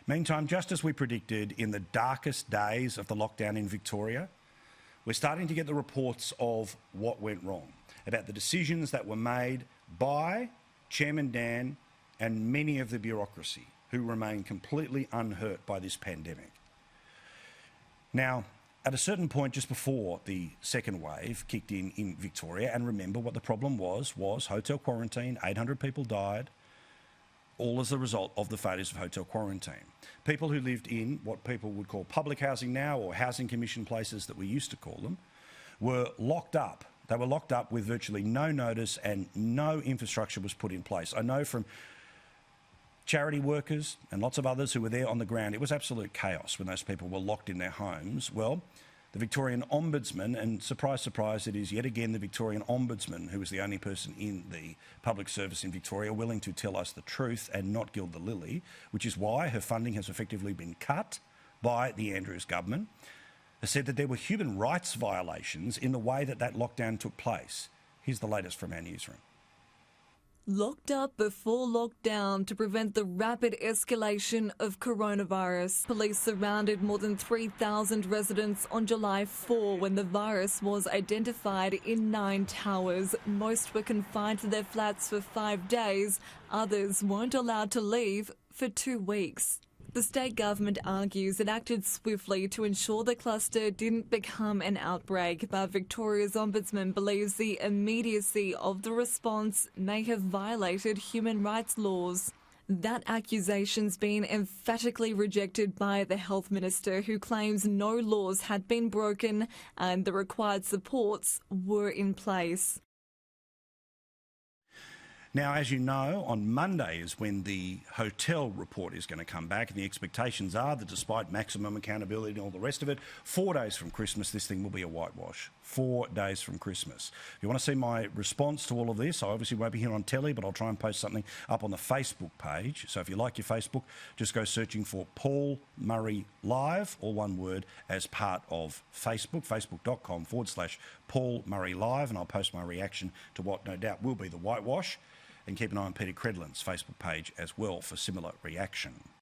Meantime, just as we predicted in the darkest days of the lockdown in Victoria, we're starting to get the reports of what went wrong, about the decisions that were made by Chairman Dan and many of the bureaucracy who remain completely unhurt by this pandemic. Now, at a certain point just before the second wave kicked in Victoria, and remember what the problem was hotel quarantine, 800 people died, all as a result of the failures of hotel quarantine. People who lived in what people would call public housing now, or housing commission places that we used to call them, were locked up. They were locked up with virtually no notice and no infrastructure was put in place. I know from charity workers and lots of others who were there on the ground, it was absolute chaos when those people were locked in their homes. Well, the Victorian Ombudsman, and surprise, surprise, it is yet again the Victorian Ombudsman who was the only person in the public service in Victoria willing to tell us the truth and not gild the lily, which is why her funding has effectively been cut by the Andrews government, has said that there were human rights violations in the way that lockdown took place. Here's the latest from our newsroom. Locked up before lockdown to prevent the rapid escalation of coronavirus. Police surrounded more than 3,000 residents on July 4 when the virus was identified in 9 towers. Most were confined to their flats for 5 days. Others weren't allowed to leave for 2 weeks. The state government argues it acted swiftly to ensure the cluster didn't become an outbreak, but Victoria's Ombudsman believes the immediacy of the response may have violated human rights laws. That accusation's been emphatically rejected by the Health Minister, who claims no laws had been broken and the required supports were in place. Now, as you know, on Monday is when the hotel report is going to come back, and the expectations are that despite maximum accountability and all the rest of it, 4 days from Christmas, this thing will be a whitewash. 4 days from Christmas. If you want to see my response to all of this, I obviously won't be here on telly, but I'll try and post something up on the Facebook page. So if you like your Facebook, just go searching for Paul Murray Live, all one word, as part of Facebook, facebook.com/Paul Murray Live, and I'll post my reaction to what no doubt will be the whitewash. And keep an eye on Peter Credlin's Facebook page as well for similar reaction.